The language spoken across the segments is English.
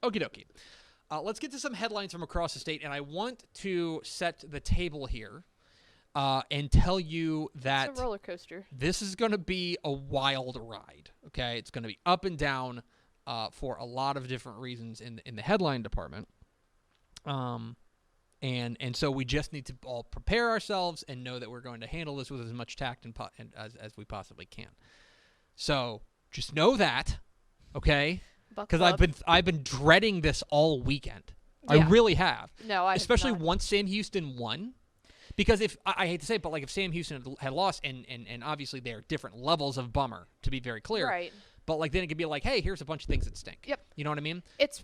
Okie dokie. Let's get to some headlines from across the state, and I want to set the table here and tell you that it's a roller coaster. This is going to be a wild ride. Okay, it's going to be up and down for a lot of different reasons in the headline department. And so we just need to all prepare ourselves and know that we're going to handle this with as much tact as we possibly can. So just know that, okay? Because I've been dreading this all weekend. Yeah. I really have. No, especially once Sam Houston won. Because if I hate to say it, but like if Sam Houston had lost, and obviously there are different levels of bummer, to be very clear. Right. But like then it could be like, hey, here's a bunch of things that stink. Yep. You know what I mean? It's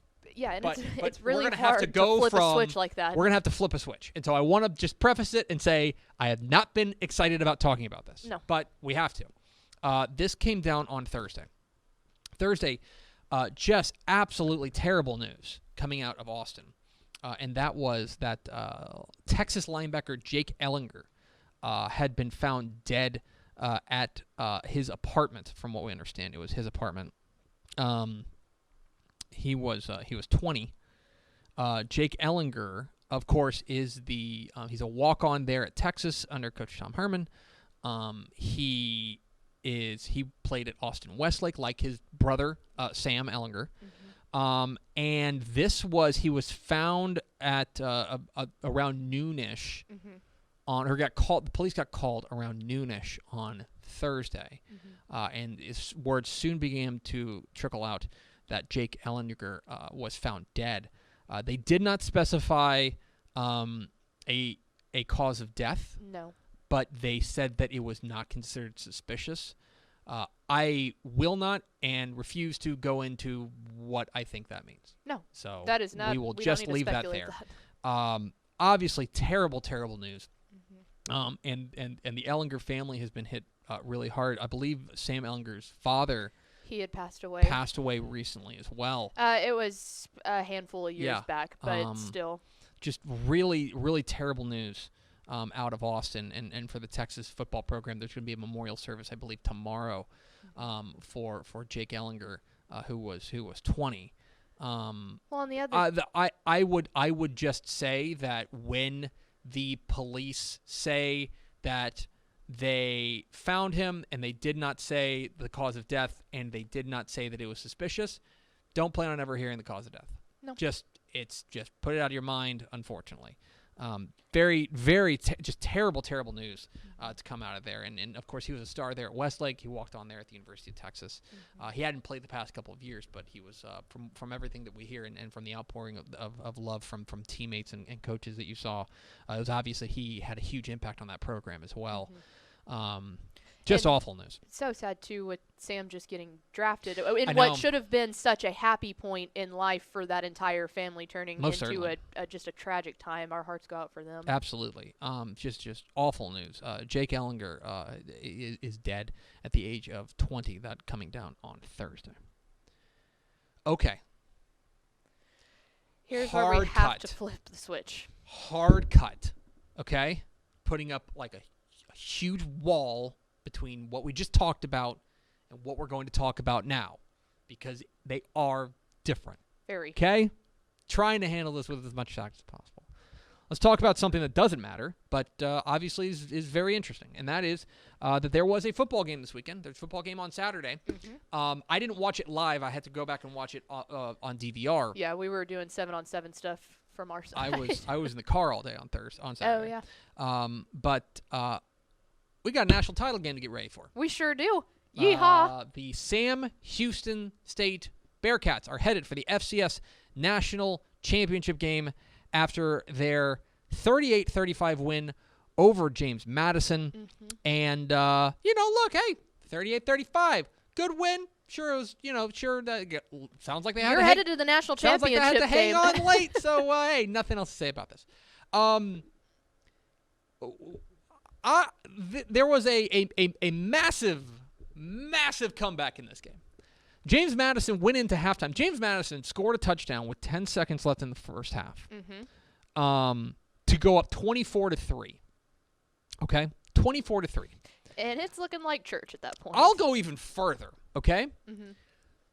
really hard have to go flip a switch like that. We're gonna have to flip a switch, and so I want to just preface it and say I have not been excited about talking about this. No. But we have to. This came down on Thursday. Just absolutely terrible news coming out of Austin. And that was that Texas linebacker Jake Ellinger had been found dead at his apartment. From what we understand, it was his apartment. He was 20. Jake Ellinger, of course, is he's a walk-on there at Texas under Coach Tom Herman. He played at Austin Westlake like his brother Sam Ellinger. Mm-hmm. And he was found at around noonish the police got called around noonish on Thursday. Mm-hmm. And word soon began to trickle out that Jake Ellinger was found dead. They did not specify a cause of death. No. But they said that it was not considered suspicious. I will not and refuse to go into what I think that means. No. So that is not. We will just leave that there. Obviously, terrible, terrible news. Mm-hmm. And the Ellinger family has been hit really hard. I believe Sam Ellinger's father. He had passed away. Passed away recently as well. It was a handful of years back, but still. Just really, really terrible news. Out of Austin, and for the Texas football program, there's going to be a memorial service, I believe, tomorrow, for Jake Ellinger, who was 20. Well, on the other, I would just say that when the police say that they found him and they did not say the cause of death and they did not say that it was suspicious, don't plan on ever hearing the cause of death. No. Just put it out of your mind. Unfortunately. Very, very just terrible, terrible news to come out of there. And of course, he was a star there at Westlake. He walked on there at the University of Texas. He hadn't played the past couple of years, but he was, from everything that we hear and from the outpouring of love from teammates and coaches that you saw, it was obvious that he had a huge impact on that program as well. Just awful news. So sad, too, with Sam just getting drafted in what should have been such a happy point in life for that entire family, turning into just a tragic time. Our hearts go out for them. Absolutely. Just awful news. Jake Ellinger is dead at the age of 20. That coming down on Thursday. Okay. Here's where we have to flip the switch. Hard cut. Okay? Putting up like a huge wall between what we just talked about and what we're going to talk about now, because they are different. Very. Okay? Trying to handle this with as much tact as possible. Let's talk about something that doesn't matter, but obviously is very interesting, and that is that there was a football game this weekend. There's a football game on Saturday. Mm-hmm. I didn't watch it live. I had to go back and watch it on DVR. Yeah, we were doing 7-on-7 stuff from our side. I was in the car all day on Saturday. Oh, yeah. But we got a national title game to get ready for. We sure do. Yeehaw! The Sam Houston State Bearcats are headed for the FCS National Championship game after their 38-35 win over James Madison. Mm-hmm. And, look, hey, 38-35, good win. Sure, it was, that sounds like they had You're headed to the national championship game. Sounds like they had to hang on late, so, hey, nothing else to say about this. There was a massive, massive comeback in this game. James Madison went into halftime. James Madison scored a touchdown with 10 seconds left in the first half to go up 24-3. Okay? 24-3. And it's looking like church at that point. I'll go even further, okay? Mm-hmm.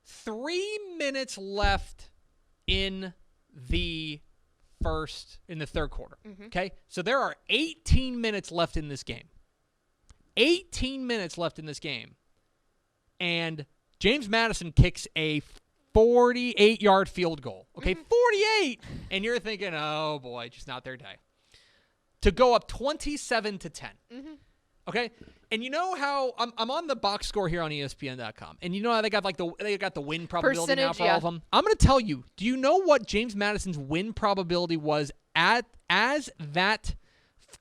3 minutes left in the third quarter. Okay? So there are 18 minutes left in this game. 18 minutes left in this game. And James Madison kicks a 48-yard field goal. Okay, 48! And you're thinking, oh, boy, just not their day. To go up 27-10. Okay? And you know how I'm on the box score here on ESPN.com. And you know how they got the win probability now for all of them? I'm going to tell you, do you know what James Madison's win probability was as that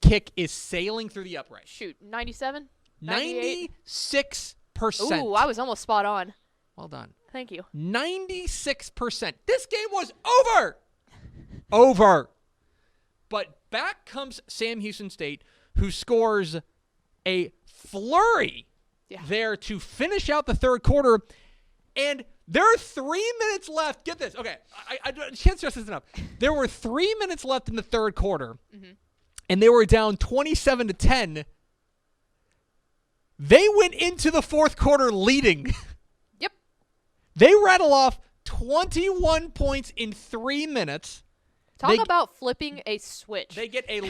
kick is sailing through the upright? Shoot, 97? 96%. Ooh, I was almost spot on. Well done. Thank you. 96%. This game was over. Over. But back comes Sam Houston State, who scores a flurry there to finish out the third quarter. And there are 3 minutes left. Get this. Okay, I can't stress this enough. There were 3 minutes left in the third quarter, and they were down 27-10. They went into the fourth quarter leading. Yep. They rattle off 21 points in 3 minutes. Talk about flipping a switch. They get a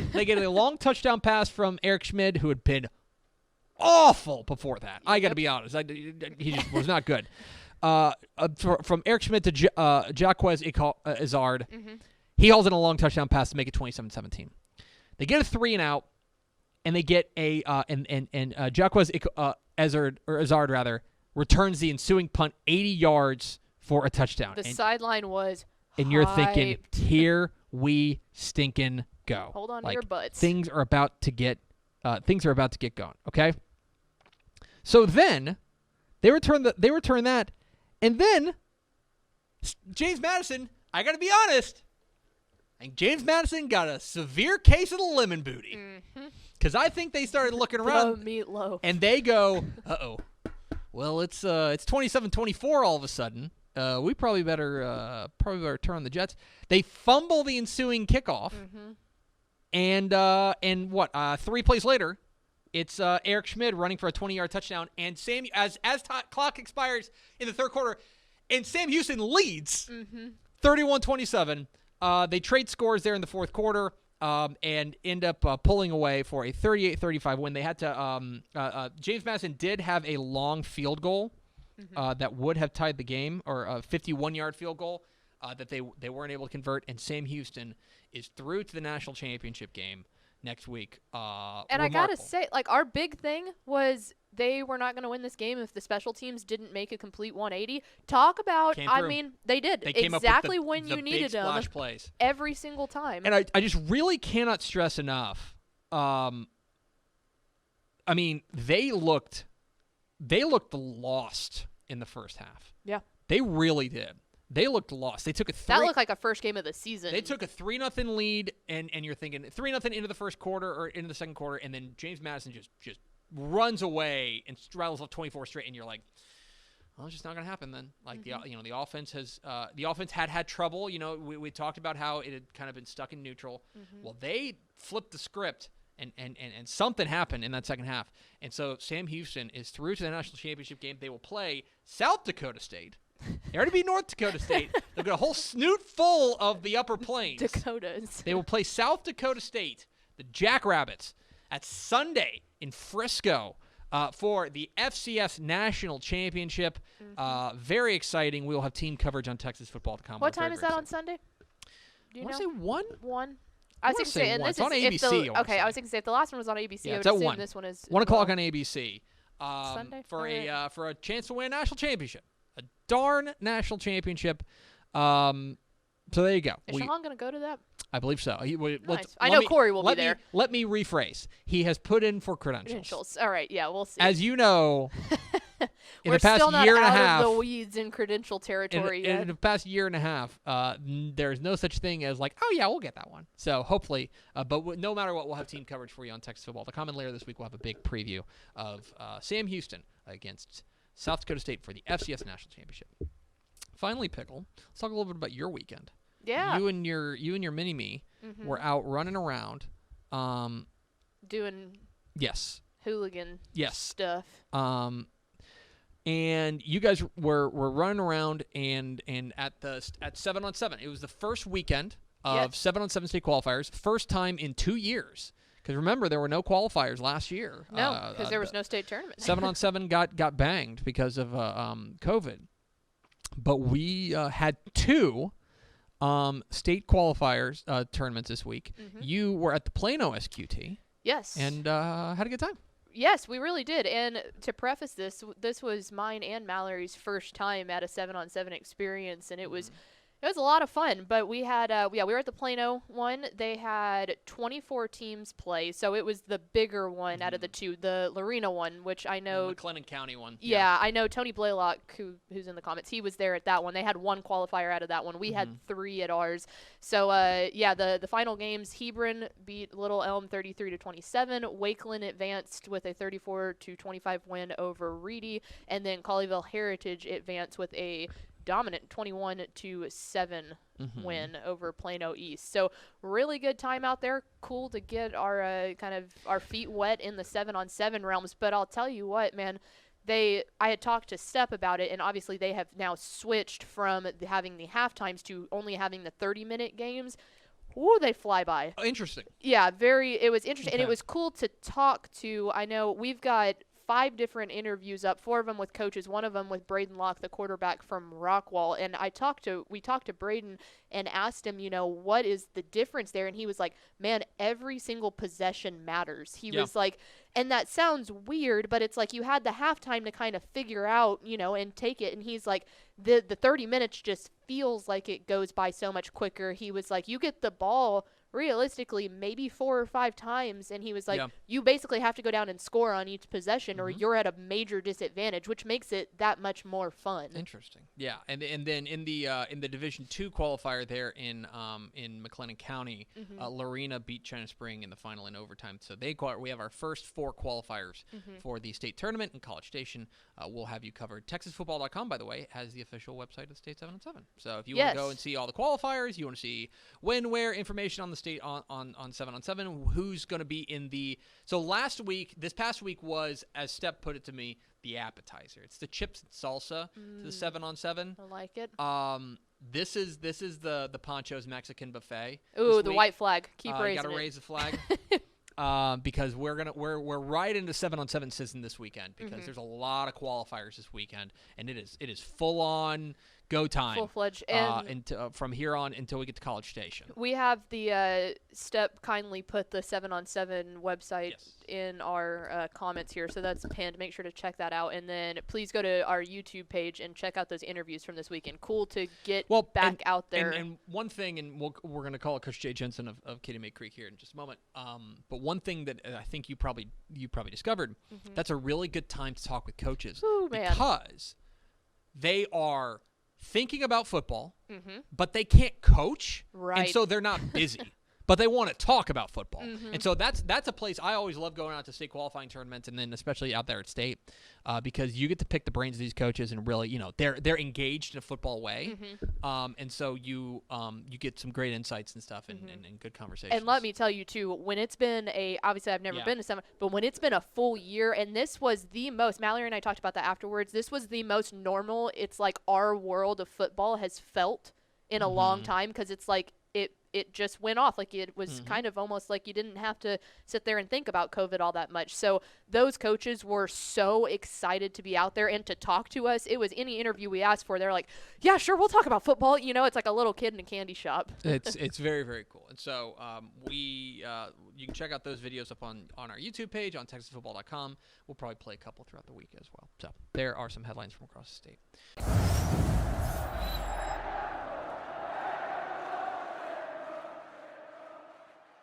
long touchdown pass from Eric Schmid, who had been awful before that. I got to be honest. He just was not good. From Eric Schmid to Jaquez Izard, he hauls in a long touchdown pass to make it 27-17. They get a 3-and-out. And they get a Jaquez Izard returns the ensuing punt 80 yards for a touchdown. The sideline was and you're thinking, here we stinking go. Hold on to your butts. Things are about to get going. Okay. So then they return that, and then James Madison. I got to be honest. I think James Madison got a severe case of the lemon booty. Because I think they started looking around. Meatloaf. And they go, well, it's 27-24 all of a sudden. We probably better turn on the Jets. They fumble the ensuing kickoff. And 3 plays later, it's Eric Schmid running for a 20-yard touchdown. And clock expires in the third quarter, and Sam Houston leads 31-27. They trade scores there in the fourth quarter. And end up pulling away for a 38-35 win. They had to James Madison did have a long field goal that would have tied the game, or a 51-yard field goal that they weren't able to convert. And Sam Houston is through to the national championship game next week. And I gotta say, our big thing was they were not going to win this game if the special teams didn't make a complete 180. Talk about, they did. They came exactly up with when you needed them. Splash plays. Every single time. And I just really cannot stress enough. They looked lost in the first half. Yeah. They really did. They looked lost. They took that looked like a first game of the season. They took a 3-0 lead, and you're thinking 3-0 into the first quarter or into the second quarter, and then James Madison just runs away and straddles off 24 straight, and you're like, well, it's just not going to happen then. The offense has had trouble. We talked about how it had kind of been stuck in neutral. Well, they flipped the script, and something happened in that second half. And so Sam Houston is through to the national championship game. They will play South Dakota State. They already beat North Dakota State. They've got a whole snoot full of the Upper Plains. Dakotas. They will play South Dakota State, the Jackrabbits, at Sunday in Frisco for the FCS National Championship. Very exciting. We will have team coverage on TexasFootball.com. What time is that on Sunday? Do you know? I want to say 1? 1. I was going to say, and this is on ABC. I was going to say if the last one was on ABC, yeah, I would it's assume at 1. This one is 1 o'clock on ABC. Sunday for a chance to win a national championship. A darn national championship. So there you go. Is Sean going to go to that? I believe so. Nice. I know Corey will be there. Let me rephrase. He has put in for credentials. All right. Yeah, we'll see. As you know, in the past still not year and a out half, of the weeds in credential territory yet. In the past year and a half, there's no such thing as oh yeah, we'll get that one. So hopefully, but no matter what, we'll have team coverage for you on TexasFootball.com. And later this week, we'll have a big preview of Sam Houston against South Dakota State for the FCS National Championship. Finally, Pickle, let's talk a little bit about your weekend. Yeah. You and your mini-me were out running around. Doing yes. hooligan yes. stuff. and you guys were running around and at 7-on-7. It was the first weekend of 7-on-7 state qualifiers, first time in 2 years. Because remember, there were no qualifiers last year. No, because there was no state tournament. 7-on-7 got banged because of COVID. But we had 2 state qualifiers tournaments this week. Mm-hmm. You were at the Plano SQT. Yes. And had a good time. Yes, we really did. And to preface this was mine and Mallory's first time at a 7-on-7 experience, and it was a lot of fun. But we had we were at the Plano one. They had 24 teams play, so it was the bigger one out of the 2, the Lorena one, which I know the McLennan County one. Yeah, I know Tony Blaylock, who's in the comments. He was there at that one. They had 1 qualifier out of that one. We had 3 at ours. So the final games, Hebron beat Little Elm 33-27. Wakeland advanced with a 34-25 win over Reedy, and then Colleyville Heritage advanced with a dominant 21-7 win over Plano East. So really good time out there. Cool to get our kind of our feet wet in the 7-on-7 realms. But I'll tell you what, man, I had talked to Step about it, and obviously they have now switched from having the half times to only having the 30-minute games. Ooh, they fly by. Oh, interesting. Yeah, it was interesting. Okay. And it was cool to talk to. I know we've got 5 different interviews up, 4 of them with coaches, 1 of them with Braden Locke, the quarterback from Rockwall. And we talked to Braden and asked him, what is the difference there? And he was like, man, every single possession matters. He was like, and that sounds weird, but it's like you had the halftime to kind of figure out, and take it. And he's like, the 30 minutes just feels like it goes by so much quicker. He was like, you get the ball realistically maybe 4 or 5 times, and he was like, you basically have to go down and score on each possession or you're at a major disadvantage, which makes it that much more fun. Interesting. Yeah, and then in the Division II qualifier there in McLennan County, Lorena beat China Spring in the final in overtime. So we have our first 4 qualifiers for the state tournament in College Station. We'll have you covered. TexasFootball.com, by the way, has the official website of State 7-on-7. So if you want to go and see all the qualifiers, you want to see when, where, information on the state on 7-on-7, who's going to be in the. So this past week was, as Step put it to me, the appetizer. It's the chips and salsa to the 7-on-7. I like it. This is the Pancho's Mexican buffet. Ooh, the white flag. Keep raising it. You got to raise the flag. Because we're right into 7-on-7 season this weekend, because there's a lot of qualifiers this weekend, and it is full on go time, full-fledged, from here on until we get to College Station. We have the Step kindly put the 7-on-7 website in our comments here, so that's pinned. Make sure to check that out, and then please go to our YouTube page and check out those interviews from this weekend. Cool to get back out there. And one thing, and we're going to call it Coach Jay Jensen of Kitty May Creek here in just a moment. But one thing that I think you probably discovered, that's a really good time to talk with coaches. Ooh, because they are thinking about football, but they can't coach, right? And so they're not busy, but they want to talk about football. And so that's a place I always love going out to state qualifying tournaments, and then especially out there at state, because you get to pick the brains of these coaches, and really, they're engaged in a football way, and so you get some great insights and stuff, and good conversations. And let me tell you too, when it's been obviously I've never been to some, but when it's been a full year, and this was the most, Mallory and I talked about that afterwards, this was the most normal it's like our world of football has felt in a long time, because it's like it just went off. Like it was kind of almost like you didn't have to sit there and think about COVID all that much. So those coaches were so excited to be out there and to talk to us. It was any interview we asked for, they're like, yeah, sure, we'll talk about football. It's like a little kid in a candy shop. It's very, very cool. And so you can check out those videos up on our YouTube page, on TexasFootball.com. We'll probably play a couple throughout the week as well. So there are some headlines from across the state.